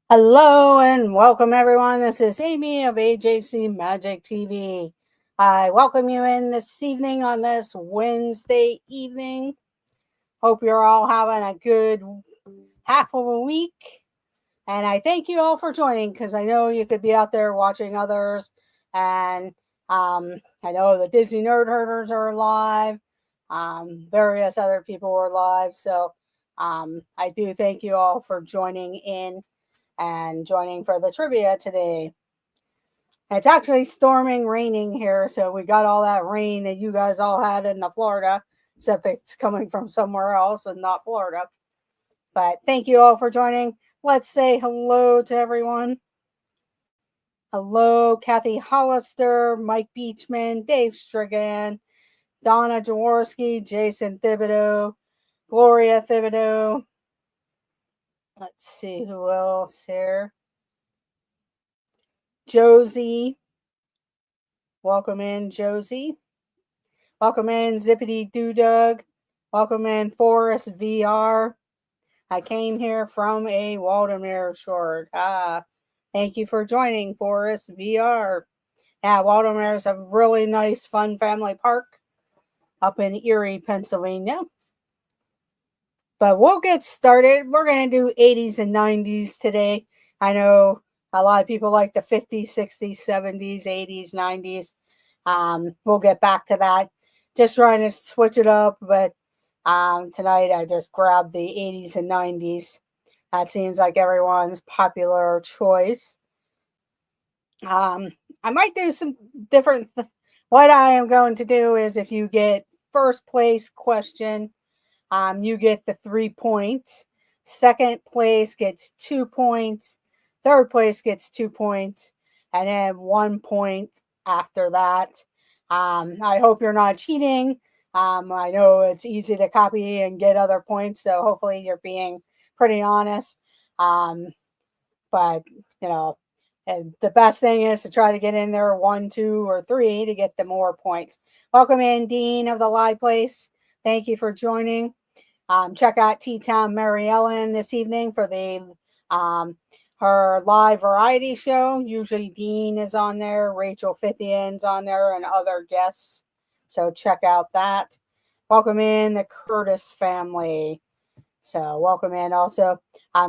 Hello and welcome everyone. This is Amy of AJC Magic TV. I welcome you in this evening on this Wednesday evening. Hope you're all having a good half of a week. And I thank you all for joining because I know you could be out there watching others. And I know the Disney Nerd Herders are live. Various other people are live. So I do thank you all for joining in and joining for the trivia today. It's actually storming, raining here, so we got all that rain that you guys all had in the Florida, except it's coming from somewhere else and not Florida. But thank you all for joining. Let's say hello to everyone. Hello, Kathy Hollister, Mike Beachman, Dave Strigan, Donna Jaworski, Jason Thibodeau, Gloria Thibodeau. Let's see who else here. Josie. Welcome in, Josie. Welcome in, Zippity Doo Dug. Welcome in, Forest VR. I came here from a Waldemere short. Thank you for joining, Forest VR. Yeah, Waldemere is a really nice, fun family park up in Erie, Pennsylvania. But we'll get started. We're going to do 80s and 90s today. I know a lot of people like the 50s, 60s, 70s, 80s, 90s. We'll get back to that. Just trying to switch it up, but tonight I just grabbed the 80s and 90s. That seems like everyone's popular choice. I might do some different. What I am going to do is if you get first place question, you get the 3 points. Second place gets 2 points. Third place gets 2 points. And then 1 point after that. I hope you're not cheating. I know it's easy to copy and get other points, so hopefully you're being pretty honest. But, you know, and the best thing is to try to get in there 1, 2, or 3 to get the more points. Welcome in, Dean of the Live Place. Thank you for joining. Check out T-Town Mary Ellen this evening for the her live variety show. Usually Dean is on there, Rachel Fithian's on there, and other guests. So check out that. Welcome in the Curtis family. So welcome in also.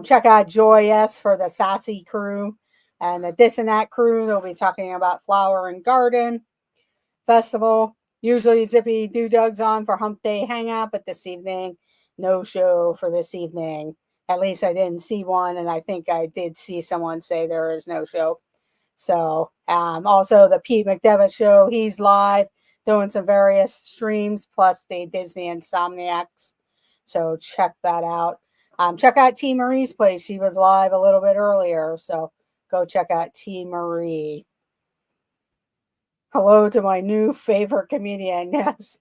Check out Joy S for the Sassy crew and the This and That crew. They'll be talking about Flower and Garden Festival. Usually Zippy Doo Dug's on for Hump Day Hangout, but this evening, no show for this evening. At least I didn't see one, and I think I did see someone say there is no show. So also the Pete McDevitt show, he's live doing some various streams, plus the Disney Insomniacs. So check that out. Check out T. Marie's place. She was live a little bit earlier, so go check out T. Marie. Hello to my new favorite comedian. Yes.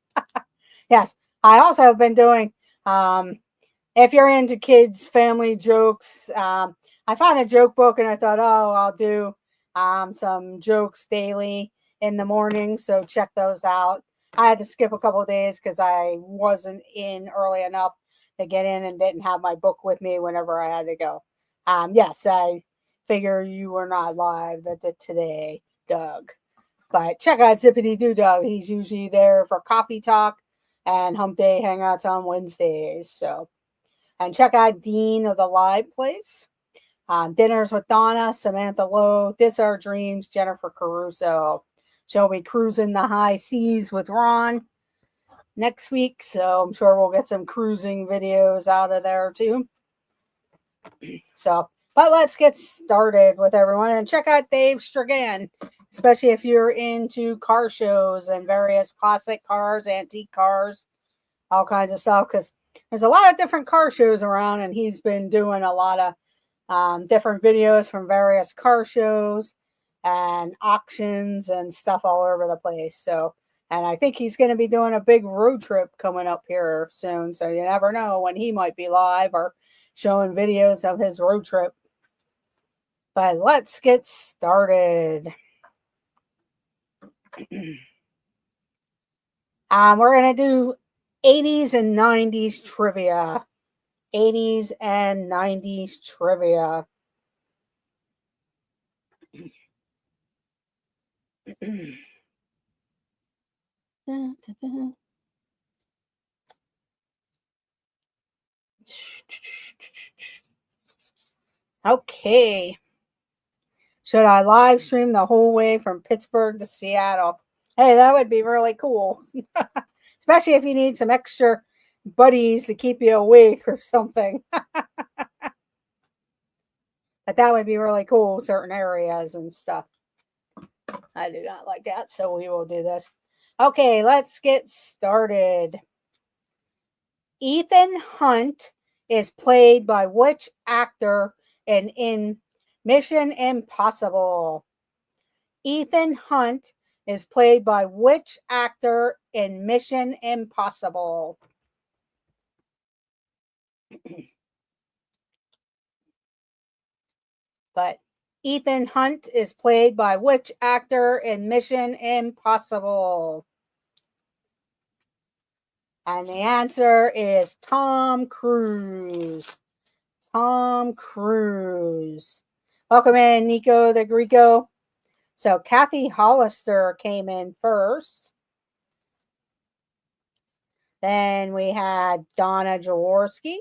Yes. I also have been doing, if you're into kids, family jokes, I found a joke book and I thought, oh, I'll do some jokes daily in the morning. So check those out. I had to skip a couple of days because I wasn't in early enough to get in and didn't have my book with me whenever I had to go. Yes, I figure you were not live today, Doug. But check out Zippity Doo Dug. He's usually there for coffee talk and Hump Day Hangouts on Wednesdays. So, and check out Dean of the Live Place. Dinners with Donna, Samantha Lowe, This Our Dreams, Jennifer Caruso. She'll be cruising the high seas with Ron next week. So I'm sure we'll get some cruising videos out of there too. So, but let's get started with everyone and check out Dave Strigan, especially if you're into car shows and various classic cars, antique cars, all kinds of stuff. Because there's a lot of different car shows around, and he's been doing a lot of different videos from various car shows and auctions and stuff all over the place. So, and I think he's going to be doing a big road trip coming up here soon. So you never know when he might be live or showing videos of his road trip. But let's get started. We're going to do 80s and 90s trivia. 80s and 90s trivia. Okay. Should I live stream the whole way from Pittsburgh to Seattle? Hey, that would be really cool. Especially if you need some extra buddies to keep you awake or something. But that would be really cool, certain areas and stuff. I do not like that, so we will do this. Okay, let's get started. Ethan Hunt is played by which actor in Mission Impossible? Ethan Hunt is played by which actor in Mission Impossible? But Ethan Hunt is played by which actor in Mission Impossible? And the answer is Tom Cruise. Tom Cruise. Welcome in, Nico the Greco. So Kathy Hollister came in first. Then we had Donna Jaworski.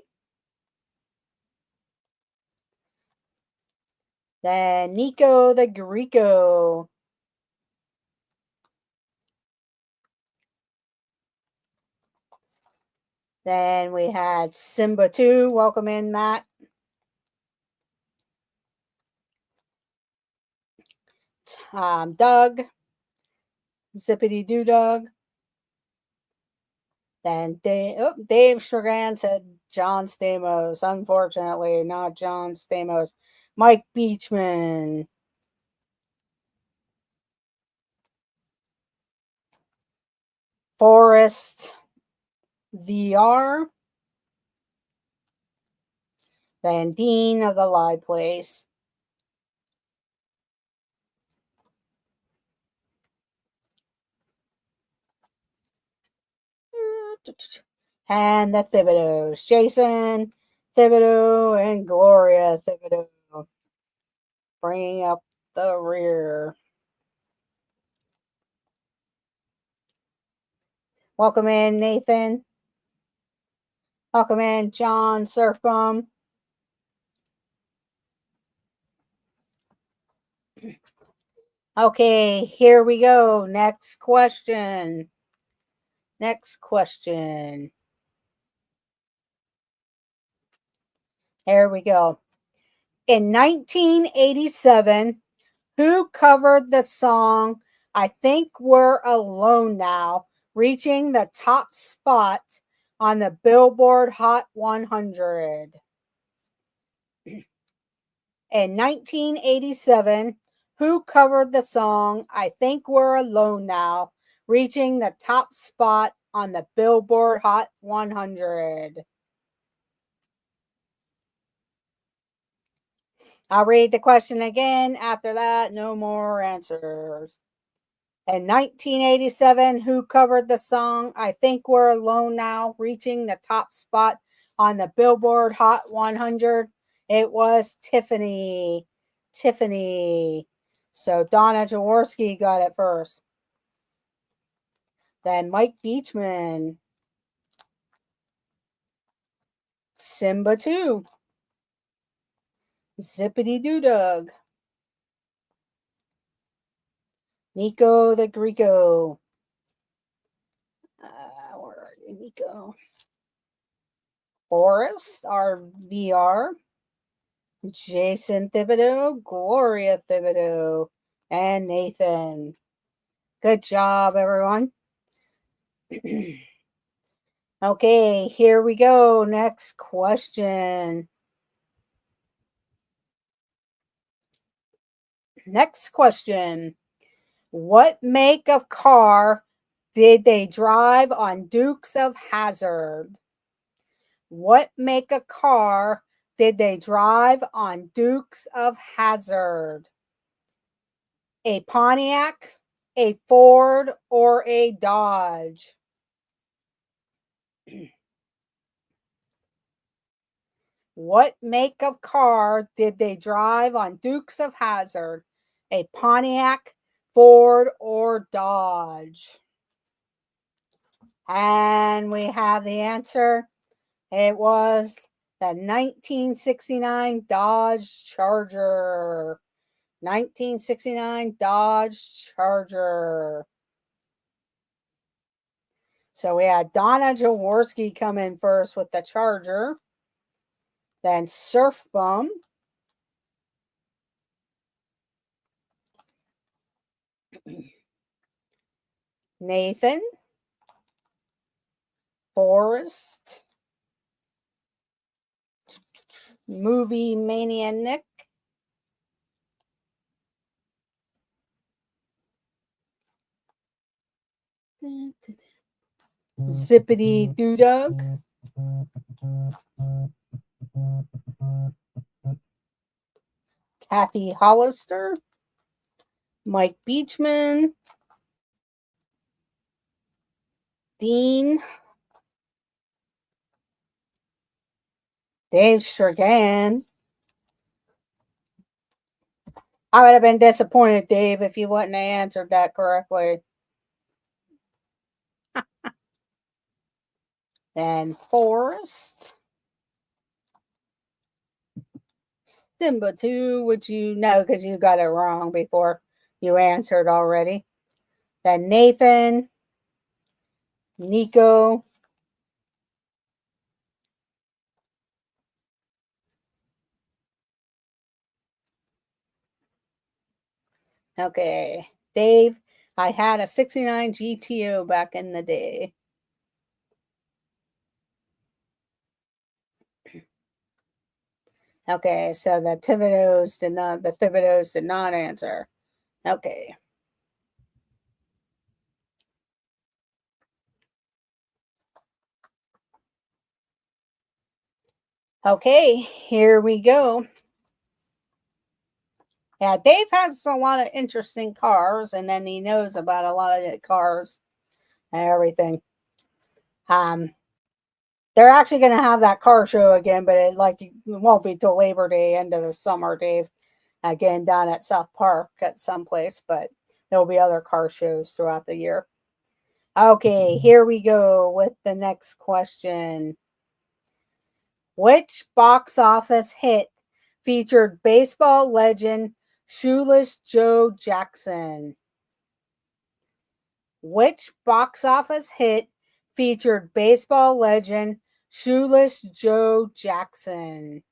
Then Nico the Greco. Then we had Simba 2. Welcome in, Matt. Doug. Zippity Doo Dug. Then Dave Strgan said John Stamos. Unfortunately, not John Stamos. Mike Beachman. Forrest VR. Then Dean of the Live Place. And the Thibodeaux. Jason Thibodeau and Gloria Thibodeau. Bringing up the rear. Welcome in, Nathan. Welcome in, John Surfbum. Okay, here we go. Next question. Next question. Here we go. In 1987, who covered the song I Think We're Alone Now, reaching the top spot on the Billboard Hot 100? In 1987, who covered the song I Think We're Alone Now, reaching the top spot on the Billboard Hot 100? I'll read the question again. After that, no more answers. In 1987, who covered the song I Think We're Alone Now, reaching the top spot on the Billboard Hot 100? It was Tiffany. Tiffany. So Donna Jaworski got it first. Then Mike Beachman. Simba 2. Zippity Doo Dug. Nico the Greco. Where are you, Nico? Forrest, our VR. Jason Thibodeau, Gloria Thibodeau, and Nathan. Good job, everyone. Okay, here we go. Next question. Next question. What make of car did they drive on Dukes of Hazzard? What make of car did they drive on Dukes of Hazzard? A Pontiac, a Ford, or a Dodge? What make of car did they drive on Dukes of Hazzard? A Pontiac, Ford, or Dodge? And we have the answer. It was the 1969 Dodge Charger. 1969 Dodge Charger. So we had Donna Jaworski come in first with the Charger. Then Surf Bum. Nathan. Forrest. Movie Mania Nick. Zippity Doo Dug. Kathy Hollister. Mike Beachman. Dean. Dave Strgan. I would have been disappointed, Dave, if you wouldn't have answered that correctly. Then Forrest. Simba 2, which you know because you got it wrong before you answered already. Then Nathan. Nico. Okay. Dave, I had a 69 GTO back in the day. Okay, so the Thibodeaux did not answer. Okay. Okay, here we go. Yeah, Dave has a lot of interesting cars, and then he knows about a lot of cars and everything. They're actually going to have that car show again, but it won't be till Labor Day, end of the summer, Dave. Again, down at South Park at some place, but there'll be other car shows throughout the year. Okay, here we go with the next question. Which box office hit featured baseball legend Shoeless Joe Jackson? Which box office hit featured baseball legend Shoeless Joe Jackson?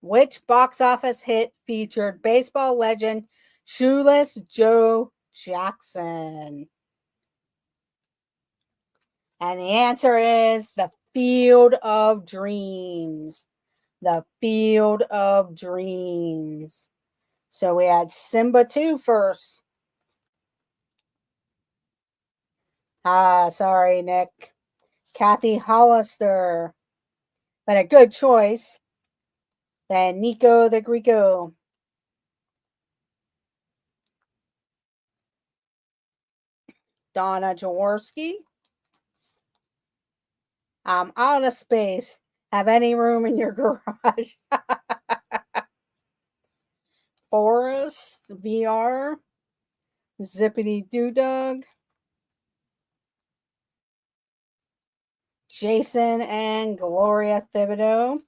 Which box office hit featured baseball legend Shoeless Joe Jackson? And the answer is The Field of Dreams. The Field of Dreams. So we had Simba 2 first. Sorry, Nick. Kathy Hollister. But a good choice. Then Nico the Greco. Donna Jaworski. I'm out of space. Have any room in your garage? Forrest VR. Zippity Doo Dug. Jason and Gloria Thibodeau.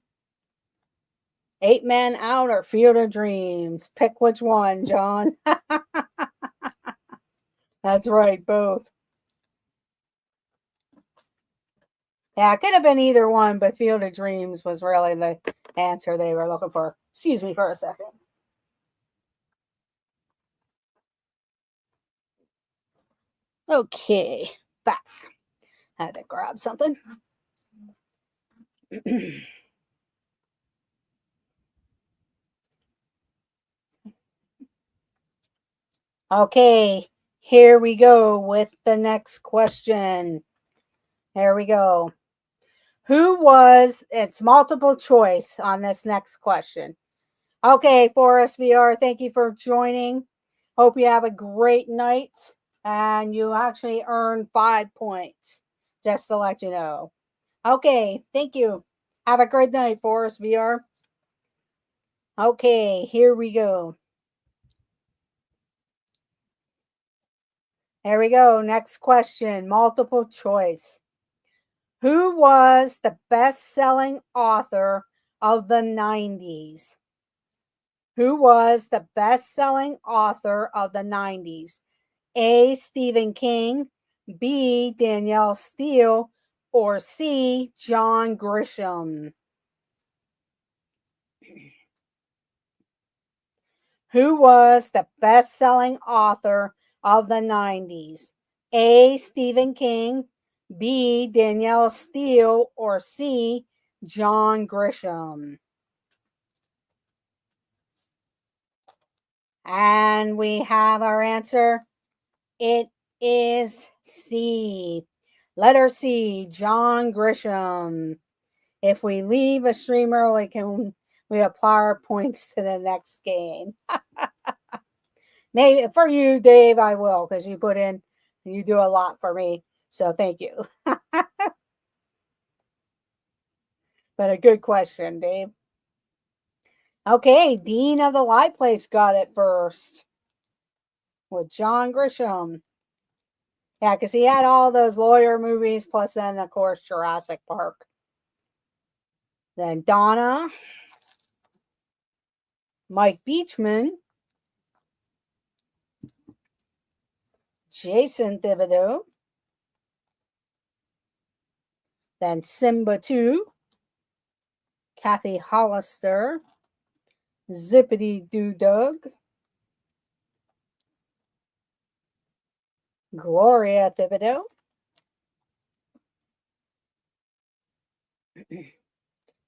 8 Men Out or Field of Dreams. Pick which one, John. That's right, both. Yeah, it could have been either one, but Field of Dreams was really the answer they were looking for. Excuse me for a second. Okay, back. Had to grab something. Okay, here we go with the next question. Here we go. It's multiple choice on this next question. Okay, Forrest VR, thank you for joining. Hope you have a great night. And you actually earn 5 points. Just to let you know. Okay, thank you. Have a great night, Forest VR. Okay, here we go. Here we go. Next question, multiple choice. Who was the best-selling author of the 90s? Who was the best-selling author of the 90s? A. Stephen King, B. Danielle Steele, or C. John Grisham? Who was the best-selling author of the 90s? A. Stephen King, B. Danielle Steele, or C. John Grisham? And we have our answer. It is C. Letter C, John Grisham. If we leave a stream early, can we apply our points to the next game? Maybe for you, Dave, I will, because you do a lot for me. So thank you. But a good question, Dave. Okay, Dean of the Light Place got it first with John Grisham. Yeah, because he had all those lawyer movies, plus then, of course, Jurassic Park. Then Donna, Mike Beachman, Jason Thibodeau, then Simba 2, Kathy Hollister, Zippity Doo Dug, Gloria Thibodeau,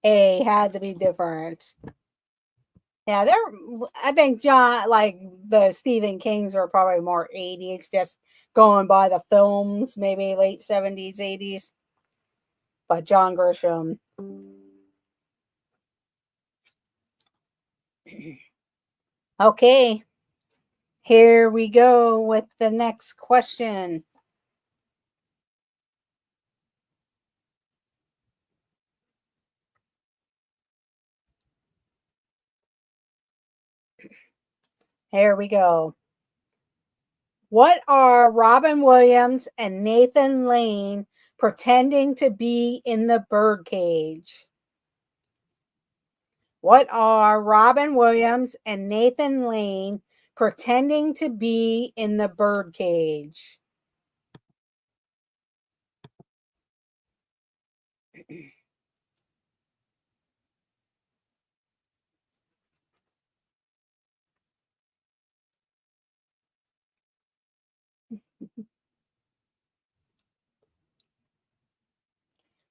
A had to be different. Yeah, I think John, like the Stephen Kings, are probably more 80s, just going by the films, maybe late 70s, 80s. But John Grisham. Okay, here we go with the next question. Here we go. What are Robin Williams and Nathan Lane pretending to be in the birdcage? What are Robin Williams and Nathan Lane pretending to be in the birdcage?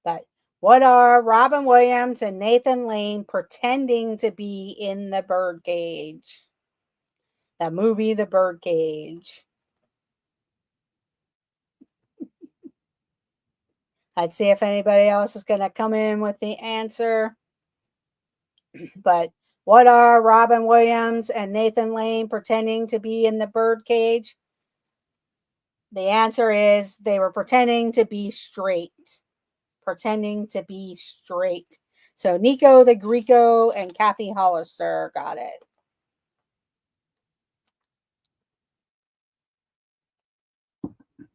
But what are Robin Williams and Nathan Lane pretending to be in the birdcage? The movie The Birdcage. I'd see if anybody else is going to come in with the answer. But what are Robin Williams and Nathan Lane pretending to be in the birdcage? The answer is they were pretending to be straight. Pretending to be straight. So Nico the Greco and Kathy Hollister got it.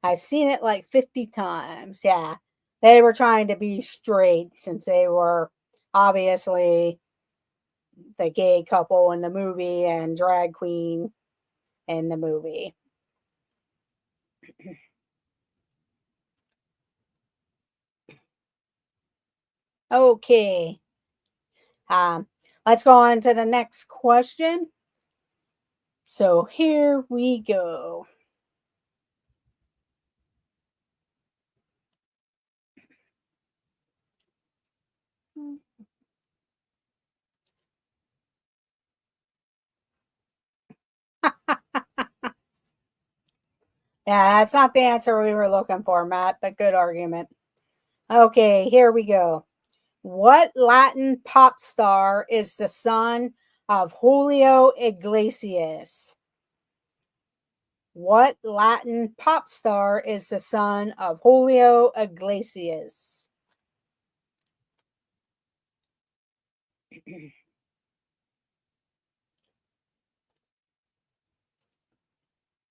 I've seen it like 50 times. Yeah. They were trying to be straight since they were obviously the gay couple in the movie and drag queen in the movie. Okay. Let's go on to the next question. So here we go. Yeah, that's not the answer we were looking for, Matt, but good argument. Okay, here we go. What Latin pop star is the son of Julio Iglesias? What Latin pop star is the son of Julio Iglesias?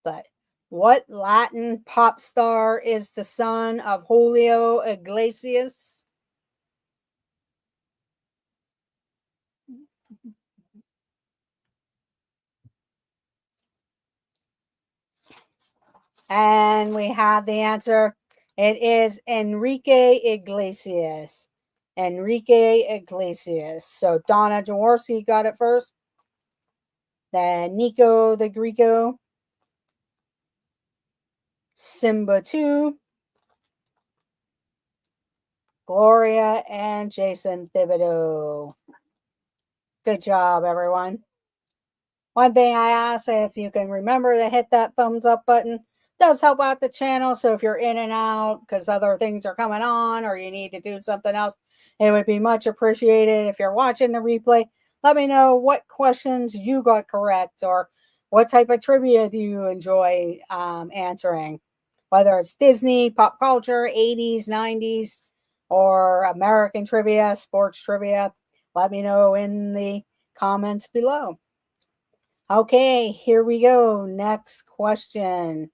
But what Latin pop star is the son of Julio Iglesias? And we have the answer. It is Enrique Iglesias. Enrique Iglesias. So Donna Jaworski got it first. Then Nico the Greco. Simba 2. Gloria and Jason Thibodeau. Good job, everyone. One thing I ask, if you can remember to hit that thumbs up button, does help out the channel. So if you're in and out because other things are coming on or you need to do something else, it would be much appreciated. If you're watching the replay, let me know what questions you got correct or what type of trivia do you enjoy answering, whether it's Disney, pop culture, 80s, 90s, or American trivia, sports trivia. Let me know in the comments below. Okay, here we go. Next question.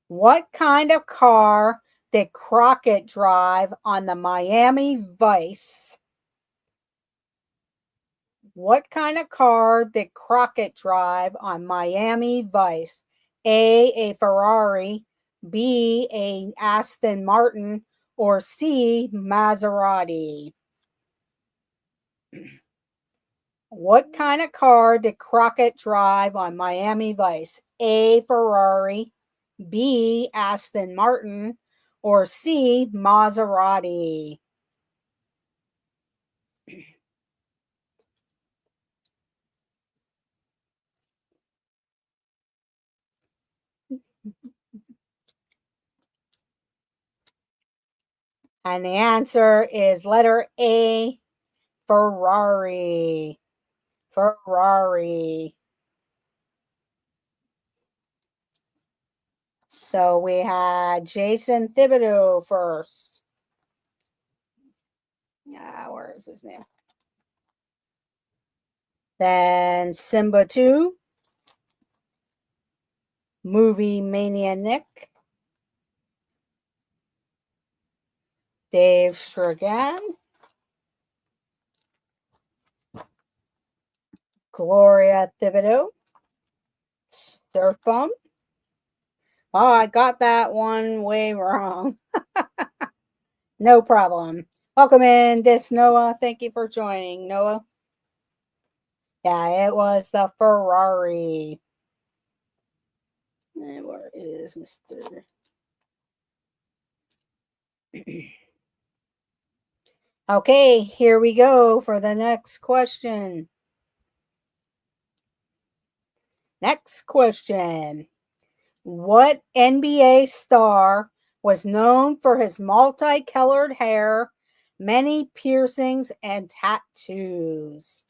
What kind of car did Crockett drive on the Miami Vice? What kind of car did Crockett drive on Miami Vice? A Ferrari, B, a Aston Martin, or C, Maserati? What kind of car did Crockett drive on Miami Vice? A, Ferrari, B, Aston Martin, or C, Maserati? And the answer is letter A, Ferrari. Ferrari. So we had Jason Thibodeau first. Where is his name? Then Simba 2. Movie Mania Nick. Dave Stragan. Gloria Thibodeau. Surf Bum. Oh, I got that one way wrong. No problem. Welcome in, this Noah. Thank you for joining, Noah. Yeah, it was the Ferrari. And where is Mr. Okay, here we go for the next question. Next question. What NBA star was known for his multicolored hair, many piercings, and tattoos?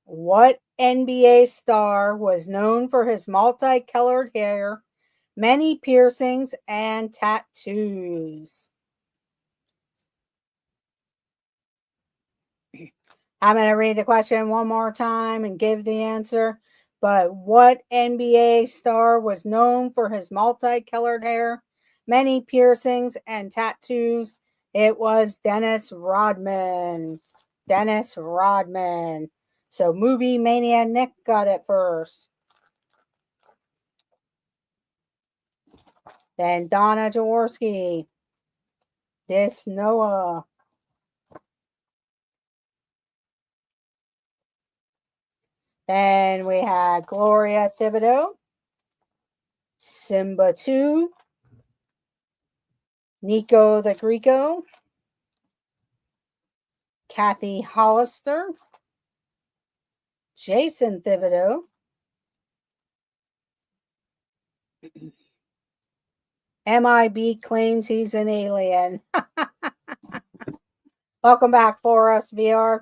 What NBA star was known for his multicolored hair, many piercings, and tattoos? I'm going to read the question one more time and give the answer. But what NBA star was known for his multicolored hair, many piercings, and tattoos? It was Dennis Rodman. Dennis Rodman. So Movie Mania Nick got it first. Then Donna Jaworski. This Noah. Then we had Gloria Thibodeau. Simba 2. Nico the Greco. Kathy Hollister. Jason Thibodeau. MIB claims he's an alien. Welcome back, Forrest VR.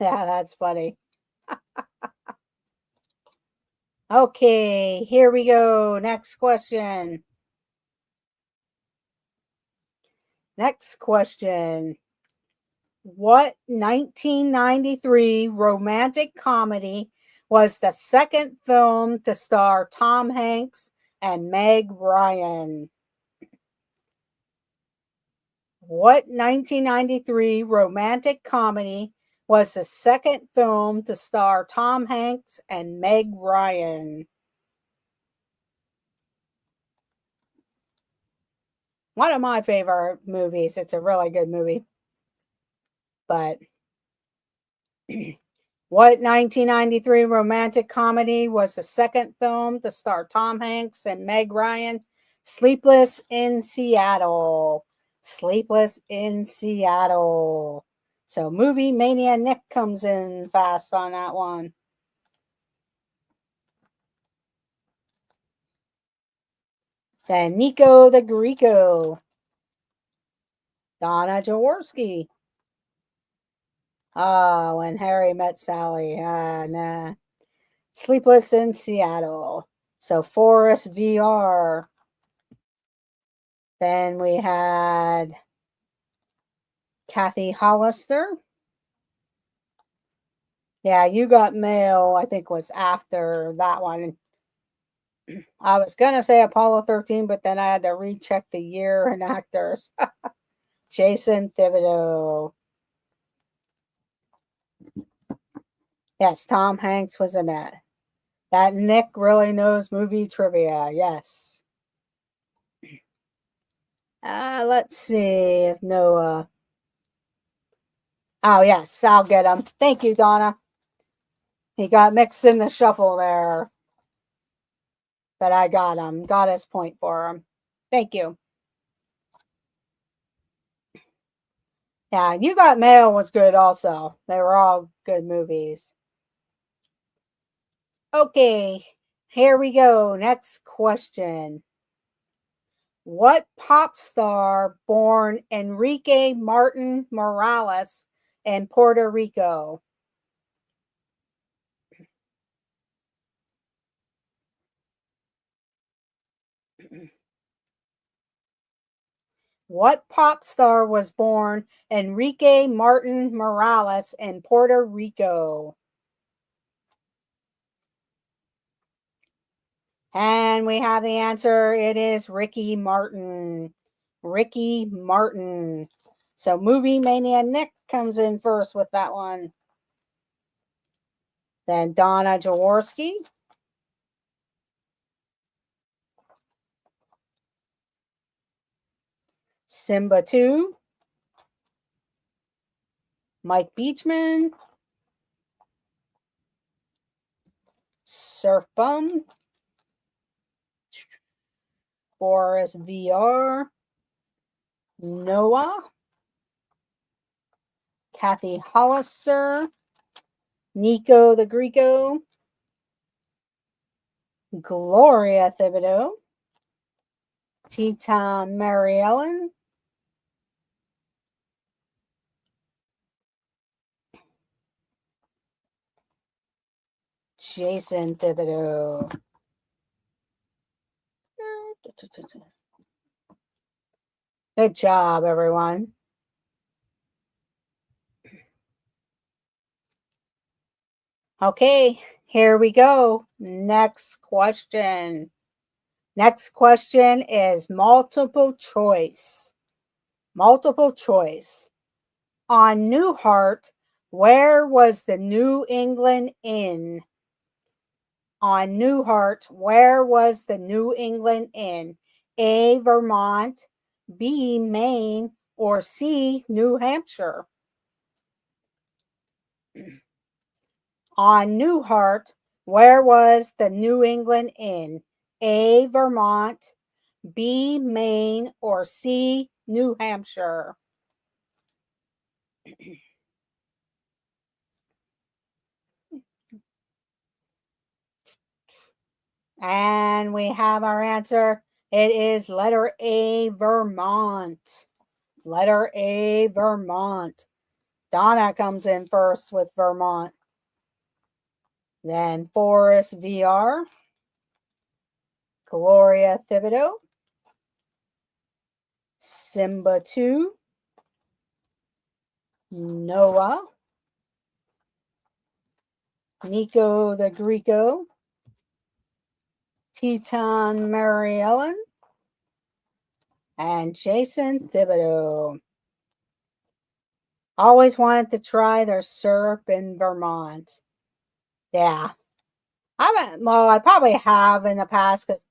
Yeah, that's funny. Okay, here we go. Next question. Next question. What 1993 romantic comedy was the second film to star Tom Hanks and Meg Ryan? What 1993 romantic comedy was the second film to star Tom Hanks and Meg Ryan? One of my favorite movies. It's a really good movie. But what 1993 romantic comedy was the second film to star Tom Hanks and Meg Ryan? Sleepless in Seattle. Sleepless in Seattle. So Movie Mania Nick comes in fast on that one. Then Nico the Greco. Donna Jaworski. When Harry Met Sally. Nah. Sleepless in Seattle. So Forest VR. Then we had Kathy Hollister. Yeah, You Got Mail, I think, was after that one. I was going to say Apollo 13, but then I had to recheck the year and actors. Jason Thibodeau. Yes, Tom Hanks was in that. That Nick really knows movie trivia. Yes. Let's see if Noah. Oh, yes, I'll get him. Thank you, Donna. He got mixed in the shuffle there. But I got him. Got his point for him. Thank you. Yeah, You Got Mail was good also. They were all good movies. Okay, here we go. Next question. What pop star born Enrique Martin Morales in Puerto Rico? What pop star was born Enrique Martin Morales in Puerto Rico? And we have the answer. It is Ricky Martin. Ricky Martin. So Movie Mania Nick comes in first with that one. Then Donna Jaworski. Simba 2. Mike Beachman. Surf Bum. Forest VR. Noah. Kathy Hollister. Nico the Greco. Gloria Thibodeau. Teton Mary Ellen. Jason Thibodeau. Good job, everyone. Okay, here we go. Next question. Next question is multiple choice. Multiple choice. On Newhart, where was the New England Inn? On Newhart, where was the New England Inn? A, Vermont, B, Maine, or C, New Hampshire? On Newhart, where was the New England Inn? A, Vermont, B, Maine, or C, New Hampshire? And we have our answer. It is letter A, Vermont. Letter A, Vermont. Donna comes in first with Vermont. Then Forest VR. Gloria Thibodeau. Simba 2. Noah. Nico the Greco. Teton Mary Ellen. And Jason Thibodeau. Always wanted to try their syrup in Vermont. Yeah. I probably have in the past because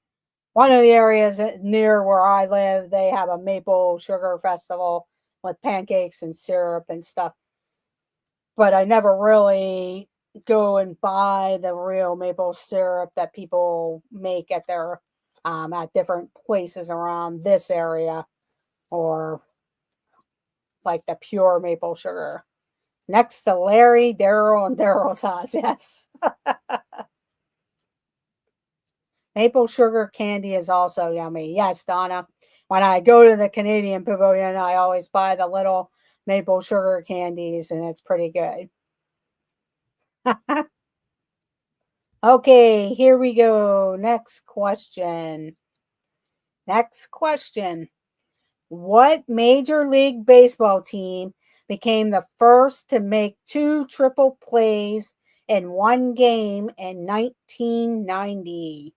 one of the areas near where I live, they have a maple sugar festival with pancakes and syrup and stuff. But I never really go and buy the real maple syrup that people make at their at different places around this area, or like the pure maple sugar. Next to Larry, Daryl, and Daryl's house. Yes. Maple sugar candy is also yummy. Yes, Donna. When I go to the Canadian Pavilion, I always buy the little maple sugar candies, and it's pretty good. Okay, here we go. Next question. What Major League Baseball team became the first to make 2 triple plays in one game in 1990?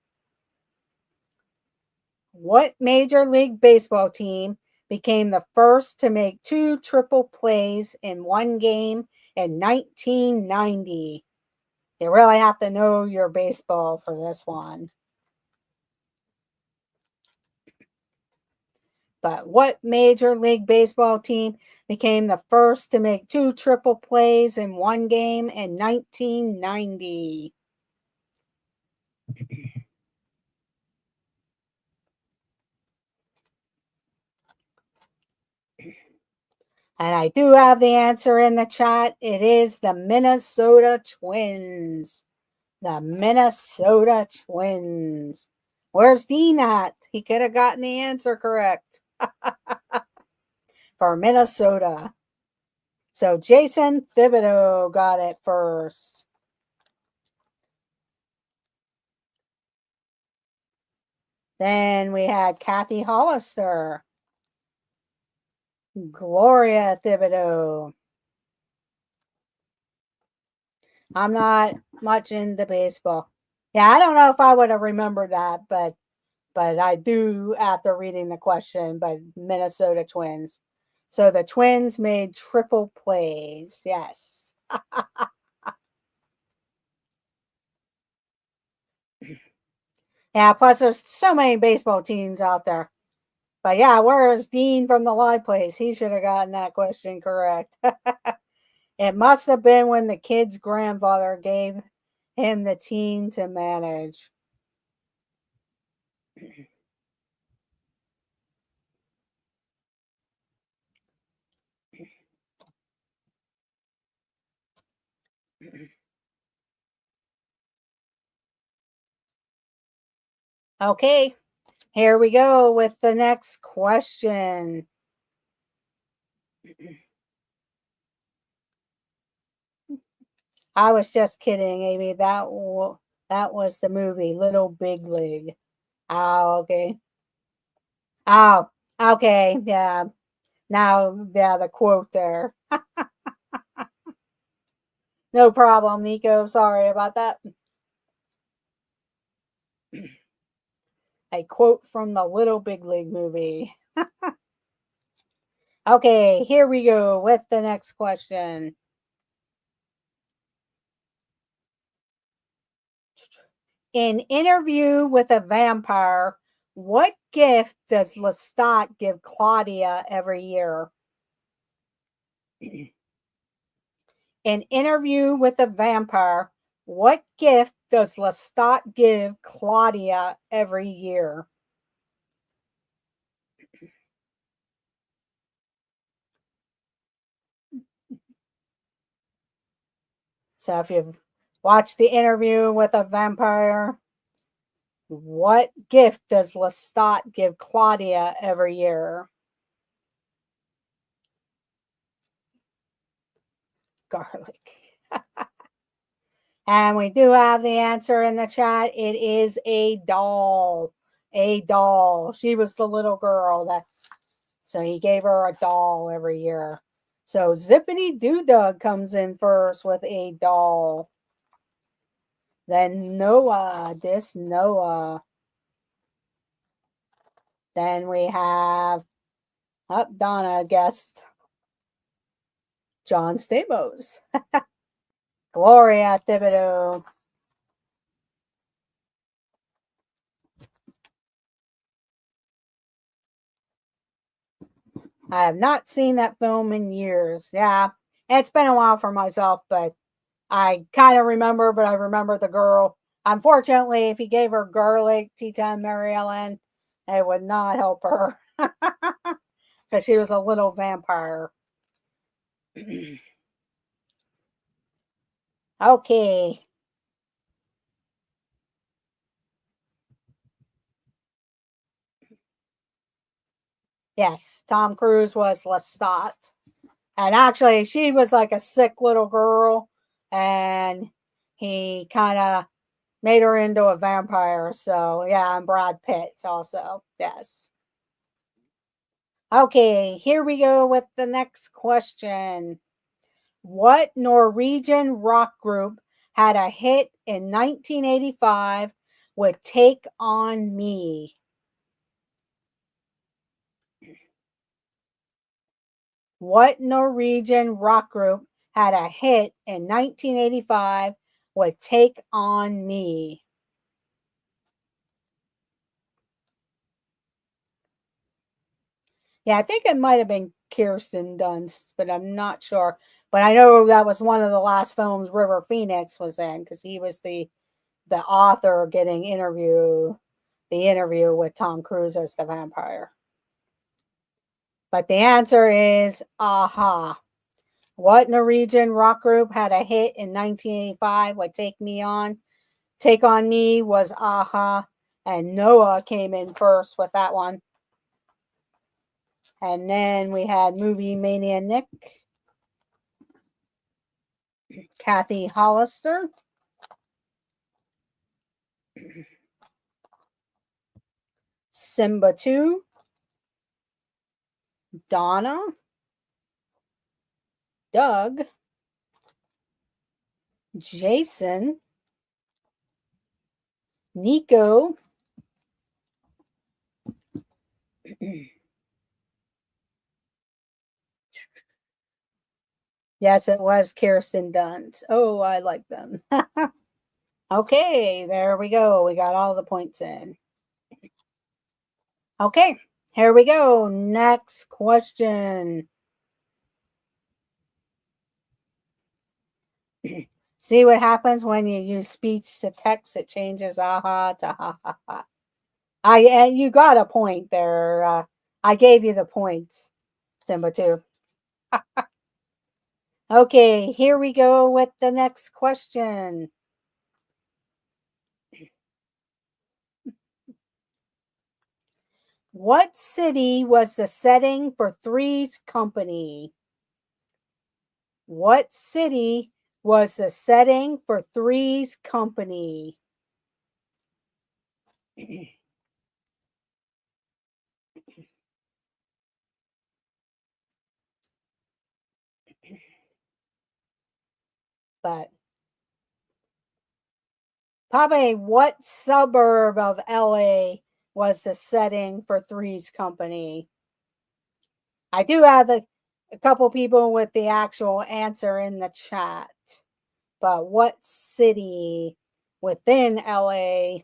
What Major League Baseball team became the first to make 2 triple plays in one game in 1990? You really have to know your baseball for this one. But what Major League Baseball team became the first to make 2 triple plays in one game in 1990? And I do have the answer in the chat. It is the Minnesota Twins. The Minnesota Twins. Where's Dean at? He could have gotten the answer correct. For Minnesota. So Jason Thibodeau got it first. Then we had Kathy Hollister. Gloria Thibodeau. I'm not much into baseball. Yeah, I don't know if I would have remembered that, but I do after reading the question. But Minnesota Twins. So the Twins made triple plays. Yes. Yeah, plus there's so many baseball teams out there. But yeah, where's Dean from the live place? He should have gotten that question correct. It must have been when the kid's grandfather gave him the team to manage. Okay, here we go with the next question. I was just kidding, Amy. That was the movie Little Big League. Oh, okay. Oh, okay. Yeah. Now, yeah, the quote there. No problem, Nico. Sorry about that. A quote from the Little Big League movie. Okay, here we go with the next question. In Interview with a Vampire, what gift does Lestat give Claudia every year? In Interview with a Vampire, what gift does Lestat give Claudia every year? So if you've watched the Interview with a Vampire, what gift does Lestat give Claudia every year? garlic. And we do have the answer in the chat. It is a doll. A doll. She was the little girl that, so he gave her a doll every year. So Zippity Doo Dug comes in first with a doll. Then Noah, this Noah. Then we have Donna guessed John Stamos. Gloria Thibodeau. I have not seen that film in years. Yeah, it's been a while for myself, but I kind of remember, but I remember the girl. Unfortunately, if he gave her garlic, tea time Mary Ellen, it would not help her because she was a little vampire. Okay. Yes, Tom Cruise was Lestat. And actually, she was like a sick little girl, and he kind of made her into a vampire. So, yeah, and Brad Pitt also. Yes. Okay, here we go with the next question. What Norwegian rock group had a hit in 1985 with Take On Me? What Norwegian rock group had a hit in 1985 with Take On Me? Yeah, I think it might have been Kirsten Dunst, but I'm not sure. But I know that was one of the last films River Phoenix was in because he was the author getting the interview with Tom Cruise as the vampire. But the answer is Aha. What Norwegian rock group had a hit in 1985 with Take On Me was Aha, and Noah came in first with that one. And then we had Movie Mania Nick, Kathy Hollister, Simba 2, Donna, Doug, Jason, Nico, yes, it was Kirsten Dunst. Oh, I like them. Okay, there we go. We got all the points in. Okay, here we go. Next question. See what happens when you use speech to text? It changes aha to ha ha ha. And you got a point there. I gave you the points, Simba 2. Okay, here we go with the next question. What city was the setting for Three's Company? What city was the setting for Three's Company? But probably what suburb of LA was the setting for Three's Company? I do have a couple people with the actual answer in the chat, but what city within LA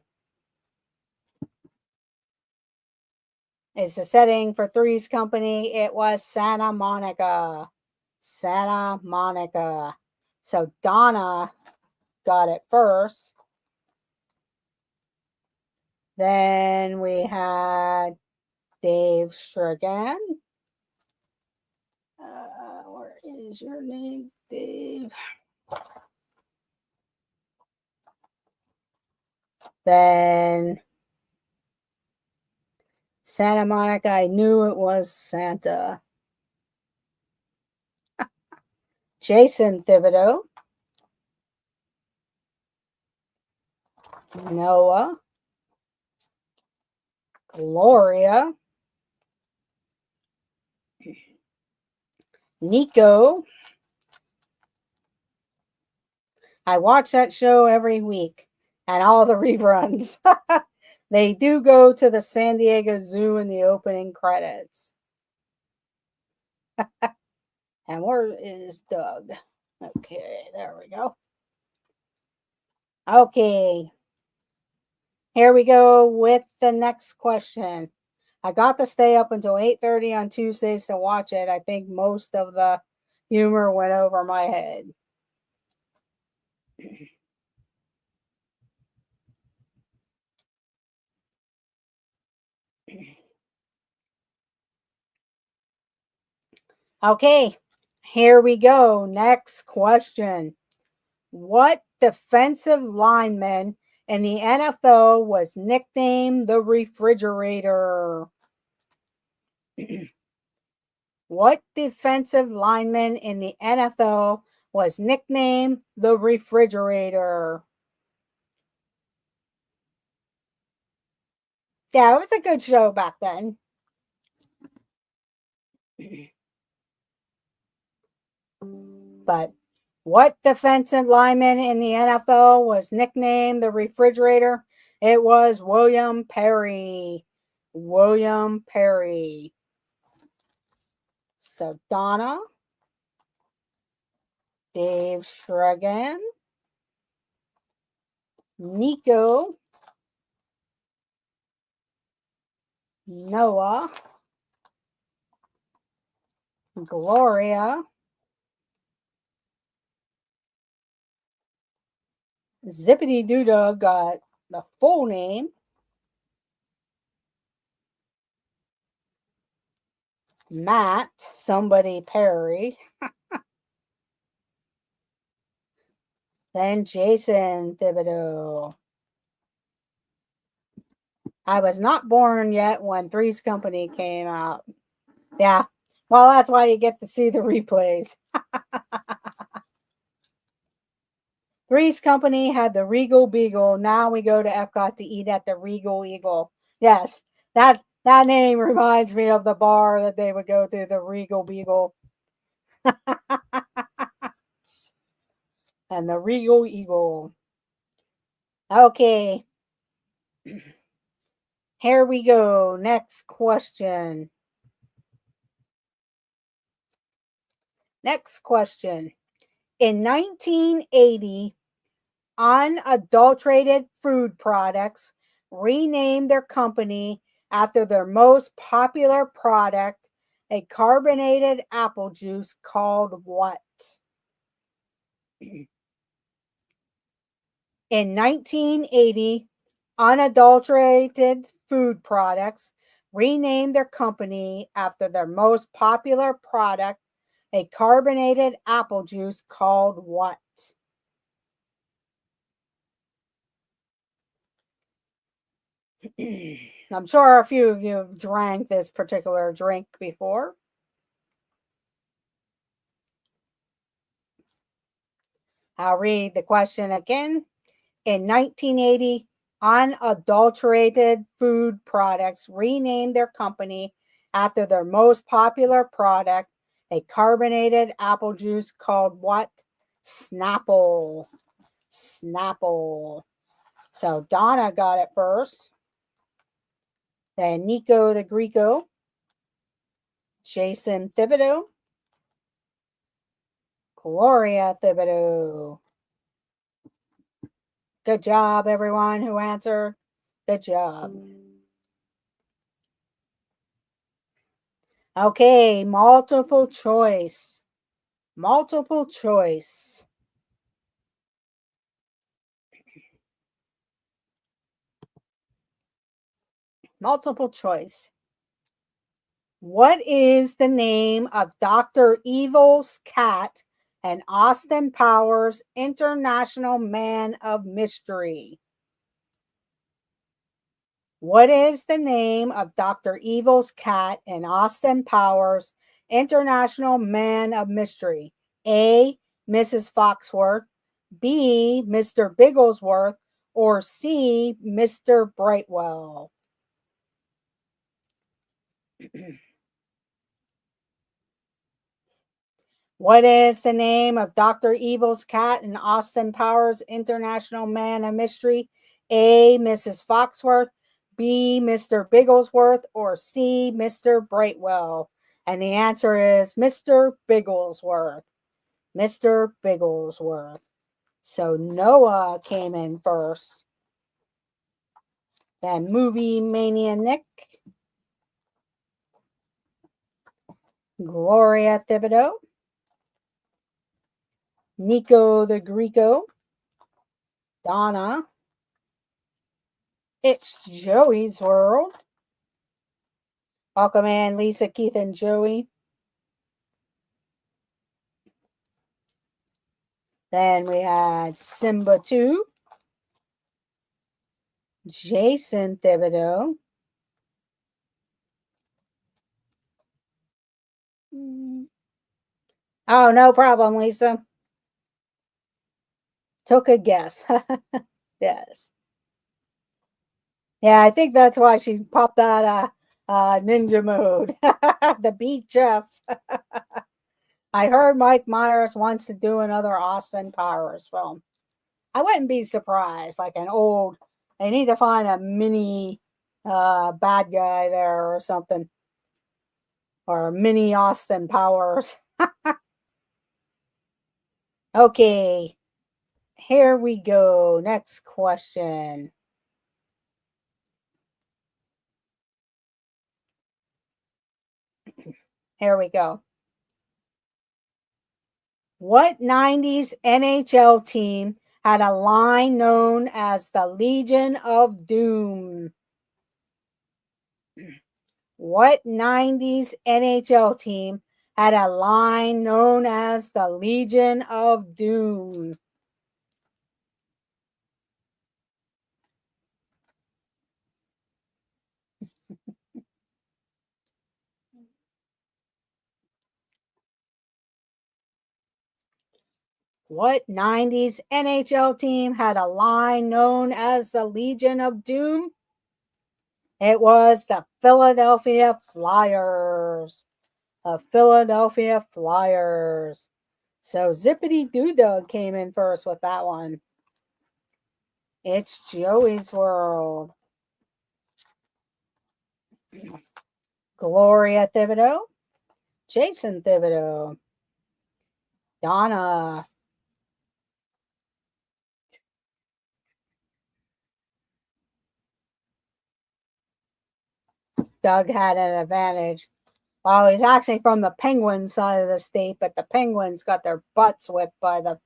is the setting for Three's Company? It was Santa Monica. Santa Monica. So Donna got it first. Then we had Dave Stragan. Where is your name, Dave? Then Santa Monica, I knew it was Santa. Jason Thibodeau, Noah, Gloria, Nico. I watch that show every week and all the reruns. They do go to the San Diego Zoo in the opening credits. And where is Doug? Okay, there we go. Okay, here we go with the next question. I got to stay up until 8:30 on Tuesdays to watch it. I think most of the humor went over my head. Okay, here we go. Next question. What defensive lineman in the NFL was nicknamed the refrigerator? What defensive lineman in the NFL was nicknamed the refrigerator? Yeah, it was a good show back then. But what defensive lineman in the NFL was nicknamed the refrigerator? It was William Perry. William Perry. So Donna, Dave Shregan, Nico, Noah, Gloria, Zippity Doo got the full name, Matt, somebody Perry, then Jason Thibodeau. I was not born yet when Three's Company came out. Yeah, well, that's why you get to see the replays. Three's Company had the Regal Beagle. Now we go to Epcot to eat at the Regal Eagle. Yes, that name reminds me of the bar that they would go to, the Regal Beagle. And the Regal Eagle. Okay. Here we go. Next question. Next question. In 1980, Unadulterated Food Products renamed their company after their most popular product, a carbonated apple juice called what? In 1980, Unadulterated Food Products renamed their company after their most popular product, a carbonated apple juice called what? I'm sure a few of you have drank this particular drink before. I'll read the question again. In 1980, Unadulterated Food Products renamed their company after their most popular product, a carbonated apple juice called what? Snapple. Snapple. So Donna got it first. Then Nico the Greco. Jason Thibodeau. Gloria Thibodeau. Good job, everyone who answered. Good job. Okay, multiple choice. Multiple choice. Multiple choice. What is the name of Dr. Evil's cat and Austin Powers' International Man of Mystery? What is the name of Dr. Evil's cat and Austin Powers' International Man of Mystery? A, Mrs. Foxworth, B, Mr. Bigglesworth, or C, Mr. Brightwell? What is the name of Dr. Evil's cat in Austin Powers International Man of Mystery? A, Mrs. Foxworth, B, Mr. Bigglesworth, or C, Mr. Brightwell? And the answer is Mr. Bigglesworth. Mr. Bigglesworth. So Noah came in first. Then Movie Mania Nick, Gloria Thibodeau, Nico the Greco, Donna. It's Joey's World. Welcome in, Lisa, Keith, and Joey. Then we had Simba 2, Jason Thibodeau, oh, no problem, Lisa. Took a guess. Yes. Yeah, I think that's why she popped that ninja mode. The Beat Jeff. I heard Mike Myers wants to do another Austin Powers film. I wouldn't be surprised. Like they need to find a mini bad guy there or something. Or mini Austin Powers. Okay. Here we go. Next question. Here we go. What 90s NHL team had a line known as the Legion of Doom? What 90s NHL team had a line known as the Legion of Doom? What 90s NHL team had a line known as the Legion of Doom? It was the Philadelphia Flyers. The Philadelphia Flyers. So Zippity Doo Dug came in first with that one. It's Joey's World. Gloria Thibodeau, Jason Thibodeau, Donna. Doug had an advantage. Well, he's actually from the Penguin side of the state, but the Penguins got their butts whipped by the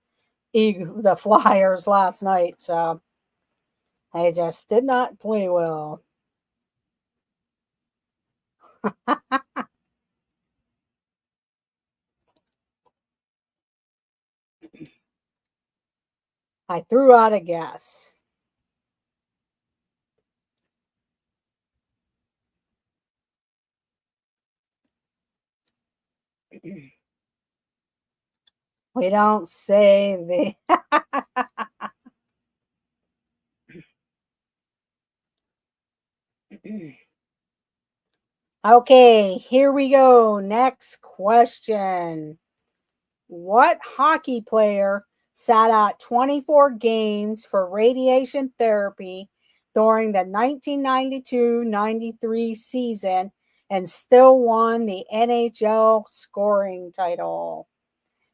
Flyers last night, so they just did not play well. I threw out a guess. We don't say the Okay, here we go. Next question. What hockey player sat out 24 games for radiation therapy during the 1992-93 season and still won the NHL scoring title?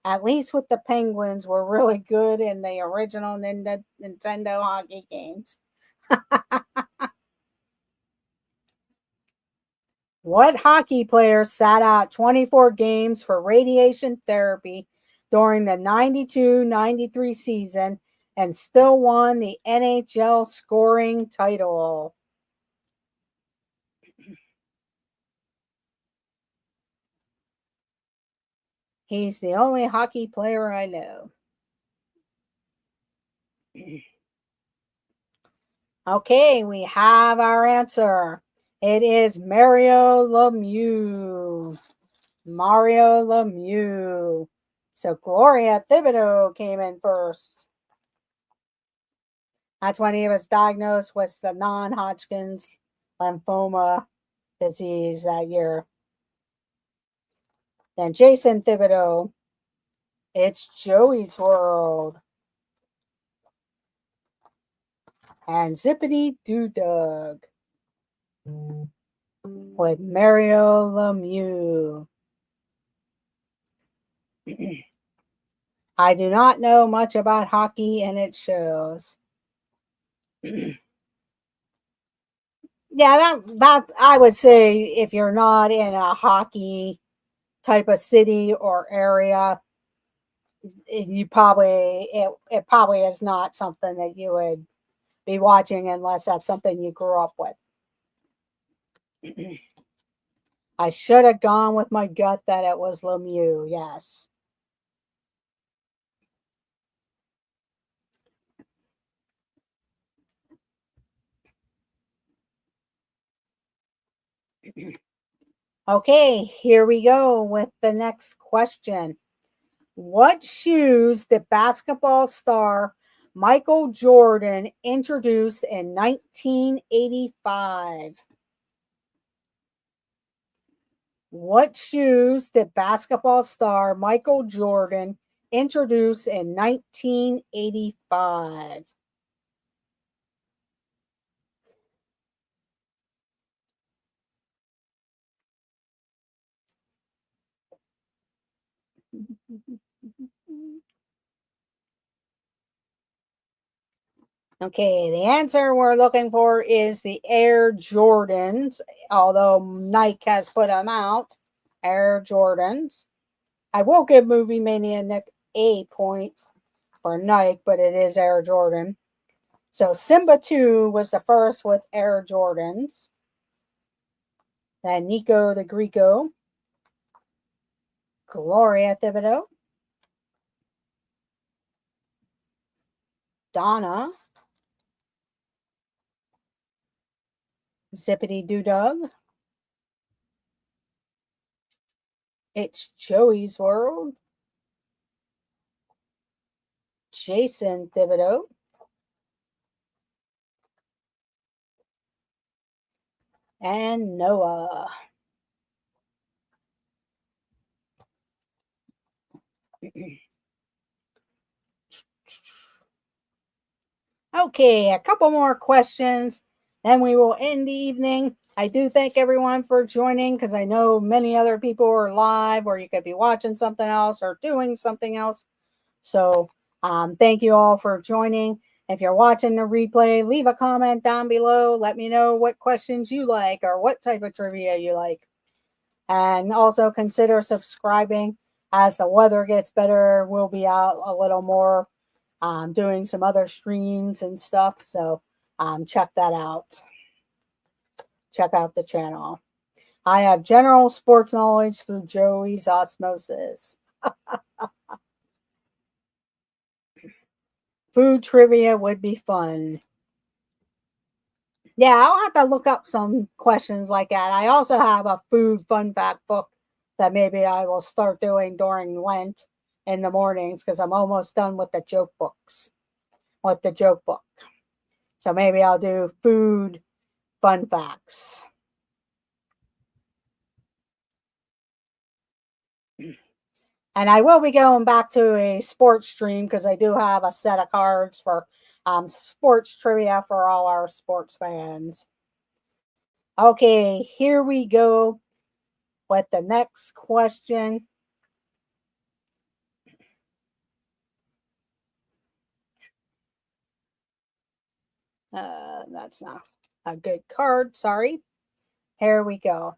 At least with the Penguins, were really good in the original Nintendo hockey games. What hockey player sat out 24 games for radiation therapy during the 92-93 season and still won the NHL scoring title? He's the only hockey player I know. Okay, we have our answer. It is Mario Lemieux. Mario Lemieux. So Gloria Thibodeau came in first. That's when he was diagnosed with the non-Hodgkin's lymphoma disease that year. Then Jason Thibodeau. It's Joey's World. And Zippity Doo Dug with Mario Lemieux. I do not know much about hockey, and it shows. Yeah, that I would say if you're not in a hockey type of city or area, you probably it probably is not something that you would be watching unless that's something you grew up with. I should have gone with my gut that it was Lemieux, yes. Okay, here we go with the next question. What shoes did basketball star Michael Jordan introduce in 1985? What shoes did basketball star Michael Jordan introduce in 1985? Okay, the answer we're looking for is the Air Jordans, although Nike has put them out. Air Jordans. I will give Movie Mania Nick a point for Nike, but it is Air Jordan. So Simba 2 was the first with Air Jordans. Then Nico the Greco. Gloria Thibodeau. Donna. Zippity Doo Dug. It's Joey's World. Jason Thibodeau. And Noah. Okay, a couple more questions, then we will end the evening. I do thank everyone for joining because I know many other people are live or you could be watching something else or doing something else. So thank you all for joining. If you're watching the replay, leave a comment down below. Let me know what questions you like or what type of trivia you like. And also consider subscribing. As the weather gets better, we'll be out a little more doing some other streams and stuff. So check that out. Check out the channel. I have general sports knowledge through Joey's Osmosis. Food trivia would be fun. Yeah, I'll have to look up some questions like that. I also have a food fun fact book that maybe I will start doing during Lent in the mornings because I'm almost done with the joke books, with the joke book. So maybe I'll do food fun facts. And I will be going back to a sports stream because I do have a set of cards for sports trivia for all our sports fans. Okay, here we go with the next question. That's not a good card. Sorry. Here we go.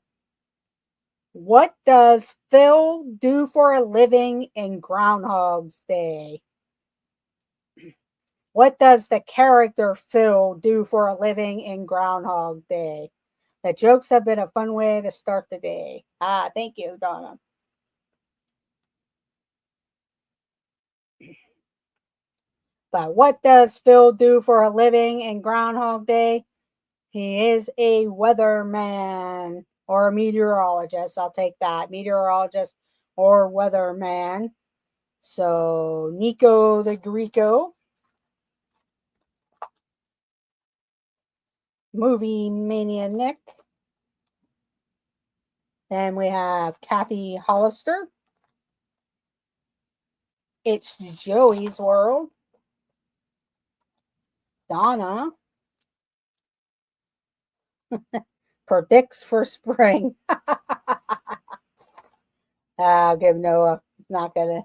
What does Phil do for a living in Groundhog's Day? What does the character Phil do for a living in Groundhog Day? The jokes have been a fun way to start the day. Thank you, Donna. But what does Phil do for a living in Groundhog Day? He is a weatherman or a meteorologist. I'll take that. Meteorologist or weatherman. So Nico the Greco, Movie Mania Nick. Then we have Kathy Hollister. It's Joey's World. Donna predicts for spring. I'll give Noah. Not gonna.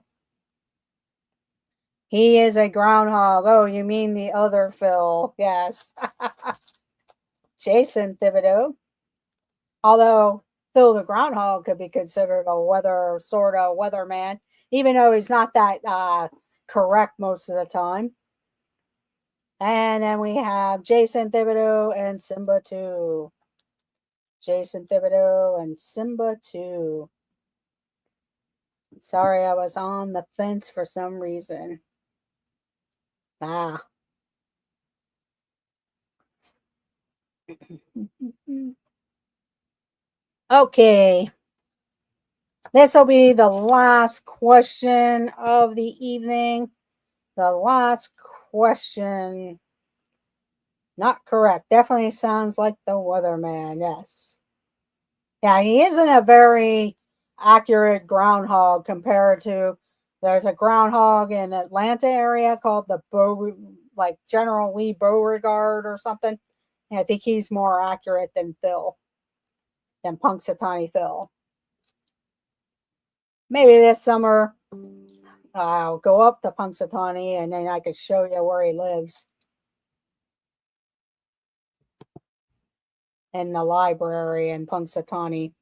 He is a groundhog. Oh, you mean the other Phil? Yes. Jason Thibodeau. Although Phil the groundhog could be considered a weather sort of weatherman, even though he's not that correct most of the time. And then we have Jason Thibodeau and Simba 2. Jason Thibodeau and Simba 2. Sorry, I was on the fence for some reason. Okay. This will be the last question of the evening. The last question. Not correct. Definitely sounds like the weatherman. Yes. Yeah, he isn't a very accurate groundhog compared to there's a groundhog in Atlanta area called the like General Lee Beauregard or something. And I think he's more accurate than Punxsutawney Phil. Maybe this summer I'll go up to Punxsutawney and then I could show you where he lives. In the library in Punxsutawney.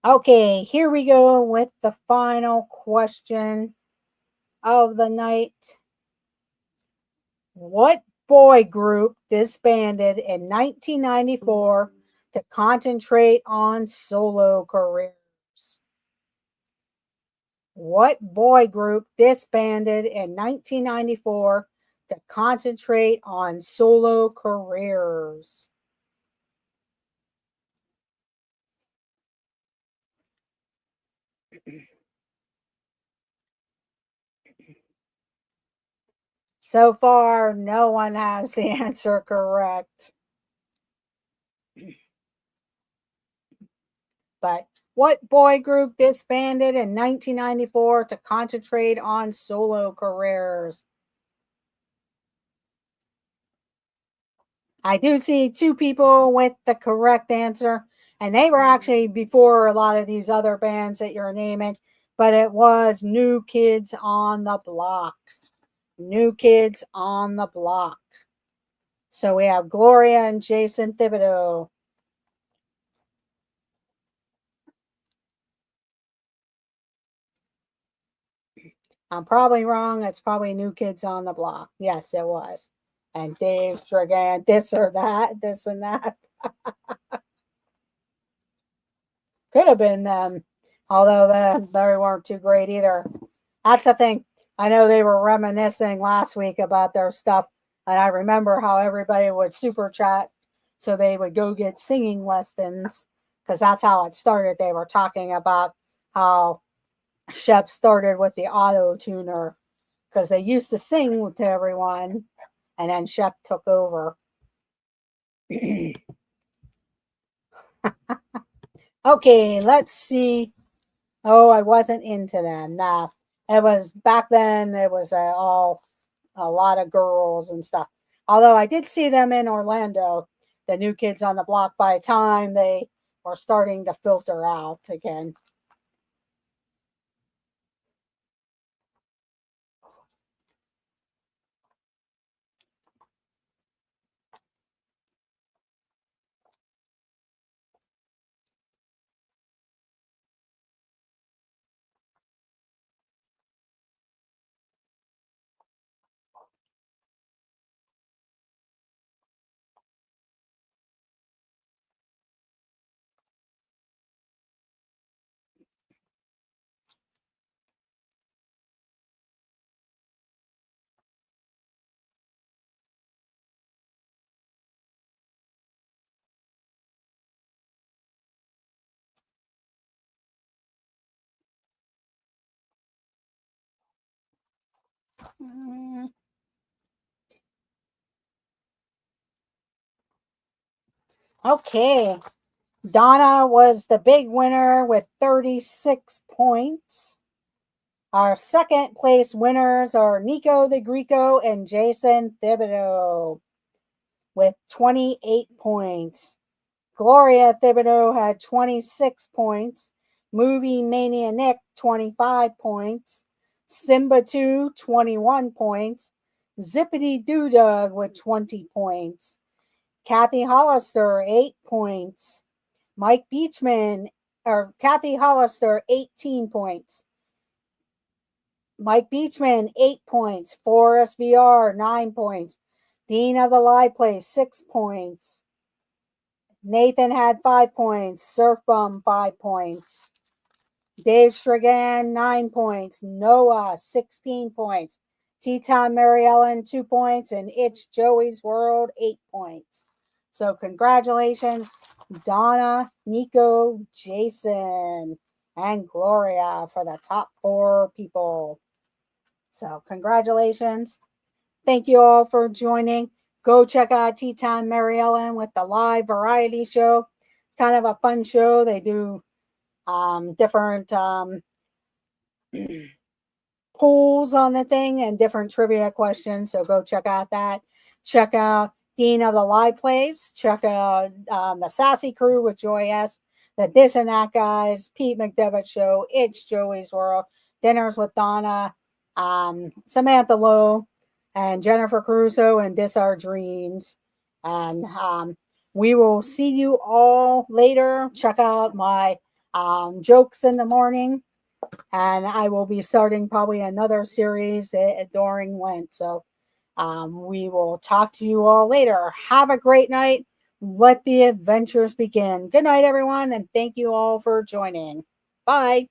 Okay, here we go with the final question of the night. What boy group disbanded in 1994 to concentrate on solo careers? What boy group disbanded in 1994 to concentrate on solo careers? So far, no one has the answer correct. But what boy group disbanded in 1994 to concentrate on solo careers? I do see two people with the correct answer, and they were actually before a lot of these other bands that you're naming, but it was New Kids on the Block. New Kids on the Block. So we have Gloria and Jason Thibodeau. I'm probably wrong. It's probably New Kids on the Block. Yes, it was. And Dave Dragan, this or that, this and that. Could have been them, although they weren't too great either. That's the thing. I know they were reminiscing last week about their stuff, and I remember how everybody would super chat so they would go get singing lessons because that's how it started. They were talking about how Shep started with the auto tuner because they used to sing to everyone, and then Shep took over. Okay, let's see. Oh, I wasn't into them. Nah, it was back then. It was all a lot of girls and stuff. Although I did see them in Orlando, the New Kids on the Block. By the time they were starting to filter out again. Okay. Donna was the big winner with 36 points. Our second place winners are Nico the Greco and Jason Thibodeau with 28 points. Gloria Thibodeau had 26 points. Movie Mania Nick, 25 points. Simba 2, 21 points. Zippity Doo Dug with 20 points. Kathy Hollister, 8 points. Mike Beachman, or Kathy Hollister, 18 points. Mike Beachman, 8 points. Forrest VR, 9 points. Dean of the Live Place, 6 points. Nathan had 5 points. Surf Bum, 5 points. Dave Strigan, 9 points. Noah, 16 points. T-Time Mary Ellen, 2 points. And It's Joey's World, 8 points. So congratulations, Donna, Nico, Jason, and Gloria for the top 4 people. So congratulations. Thank you all for joining. Go check out Tea Time Mary Ellen with the live variety show. It's kind of a fun show. They do different polls on the thing and different trivia questions. So go check out that. Check out Dean of the Live Plays. Check out the Sassy Crew with Joy S. The This and That Guys. Pete McDevitt Show. It's Joey's World. Dinners with Donna. Samantha Lowe. And Jennifer Caruso and This Our Dreams. And we will see you all later. Check out my jokes in the morning. And I will be starting probably another series during Lent. So we will talk to you all later. Have a great night. Let the adventures begin. Good night, everyone. And thank you all for joining. Bye.